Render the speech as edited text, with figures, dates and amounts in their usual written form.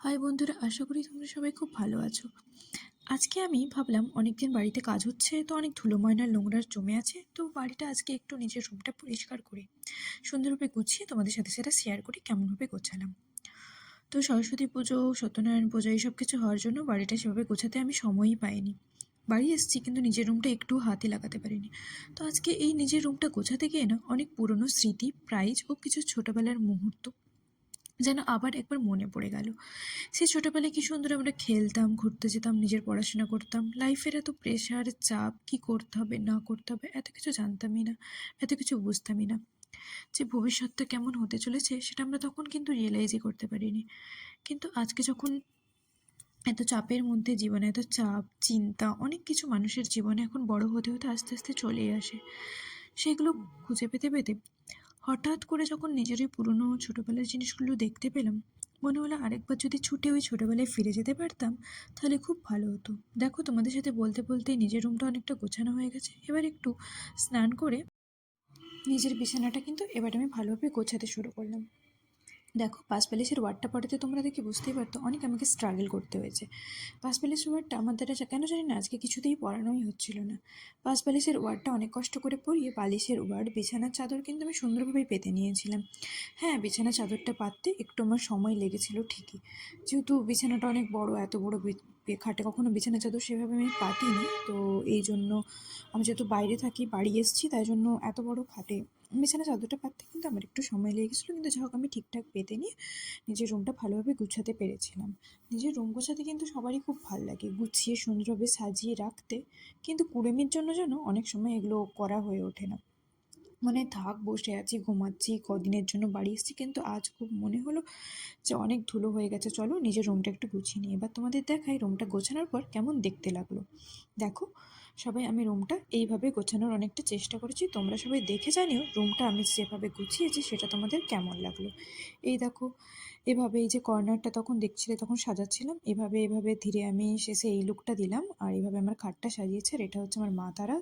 High বন্ধুরা, আশা করি তোমরা সবাই খুব ভালো আছো। আজকে আমি ভাবলাম অনেকদিন বাড়িতে কাজ হচ্ছে, তো অনেক ধুলো ময়লা নোংরা জমে আছে, তো বাড়িটা আজকে একটু নিজের রুমটা পরিষ্কার করি, সুন্দরভাবে গুছিয়ে তোমাদের সাথে সেটা শেয়ার করি কেমনভাবে গোছালাম। তো সরস্বতী পুজো, সত্যনারায়ণ পুজো এইসব কিছু হওয়ার জন্য বাড়িটা সেভাবে গোছাতে আমি সময়ই পাইনি। বাড়ি এসেছি কিন্তু নিজের রুমটা একটু হাতে লাগাতে পারিনি। তো আজকে এই নিজের রুমটা গোছাতে গিয়ে না অনেক পুরনো স্মৃতি, প্রাইজ ও কিছু ছোটবেলার মুহূর্ত যেন আবার একবার মনে পড়ে গেল। সেই ছোটবেলায় কি সুন্দর আমরা খেলতাম, ঘুরতে যেতাম, নিজের পড়াশোনা করতাম। লাইফের এত প্রেশার, চাপ, কি করতে হবে না করতে হবে এত কিছু জানতামই না, এত কিছু বুঝতামই না। যে ভবিষ্যৎটা কেমন হতে চলেছে সেটা আমরা তখন কিন্তু রিয়েলাইজই করতে পারিনি। কিন্তু আজকে যখন এত চাপের মধ্যে জীবনে এত চাপ, চিন্তা, অনেক কিছু মানুষের জীবনে এখন বড় হতে হতে আস্তে আস্তে চলেই আসে, সেগুলো খুঁজে পেতে পেতে হঠাৎ করে যখন নিজের ওই পুরনো ছোটবেলার জিনিসগুলো দেখতে পেলাম, মনে হলো আরেকবার যদি ছুটে ওই ছোটবেলায় ফিরে যেতে পারতাম তাহলে খুব ভালো হতো। দেখো, তোমাদের সাথে বলতে বলতেই নিজের রুমটা অনেকটা গোছানো হয়ে গেছে। এবার একটু স্নান করে নিজের বিছানাটা কিন্তু এবার আমি ভালোভাবে গোছাতে শুরু করলাম। দেখো, পাঁচ প্যালেসের ওয়ার্ডটা পড়াতে তোমরা দেখে বুঝতেই পারতো অনেক আমাকে স্ট্রাগল করতে হয়েছে। পাঁচ প্যালেসের ওয়ার্ডটা আমার দ্বারা কেন জানি না আজকে কিছুতেই পড়ানোই হচ্ছিল না। পাঁচ প্যালেসের ওয়ার্ডটা অনেক কষ্ট করে পড়িয়ে বালিশের ওয়ার্ড, বিছানার চাদর কিন্তু আমি সুন্দরভাবেই পেতে নিয়েছিলাম। হ্যাঁ, বিছানার চাদরটা পাততে একটু আমার সময় লেগেছিল ঠিকই, যেহেতু বিছানাটা অনেক বড়, এত বড় খাটে কখনো বিছানার চাদর সেভাবে আমি পাতিনি। তো এই জন্য আমি যেহেতু বাইরে থাকি, বাড়ি এসেছি, তাই জন্য এত বড় খাটে বিছানা চাদরটা পাততে কিন্তু আমার একটু সময় লেগেছিলো। কিন্তু যাই হোক, আমি ঠিকঠাক পেতে নিয়ে নিজের রুমটা ভালোভাবে গুছাতে পেরেছিলাম। নিজের রুম গোছাতে কিন্তু সবারই খুব ভালো লাগে, গুছিয়ে সুন্দরভাবে সাজিয়ে রাখতে। কিন্তু কুড়েমির জন্য যেন অনেক সময় এগুলো করা হয়ে ওঠে না। মানে থাক, বসে আছি, ঘুমাচ্ছি, কদিনের জন্য বাড়ি এসেছি, কিন্তু আজ খুব মনে হলো যে অনেক ধুলো হয়ে গেছে, চলো নিজের রুমটা একটু গুছিয়ে নিই। এবার তোমাদের দেখাই রুমটা গোছানোর পর কেমন দেখতে লাগলো। দেখো, সবাই আমি রুমটা এইভাবে গোছানোর অনেকটা চেষ্টা করেছি, তোমরা সবাই দেখে জানিও রুমটা আমি যেভাবে গুছিয়েছি সেটা তোমাদের কেমন লাগলো। এই দেখো, এভাবে এই যে কর্নারটা তখন দেখছিলে, তখন সাজাচ্ছিলাম, এভাবে এভাবে ধীরে আমি শেষে এই লুকটা দিলাম। আর এইভাবে আমার খাটটা সাজিয়েছে, আর এটা হচ্ছে আমার মা তারা।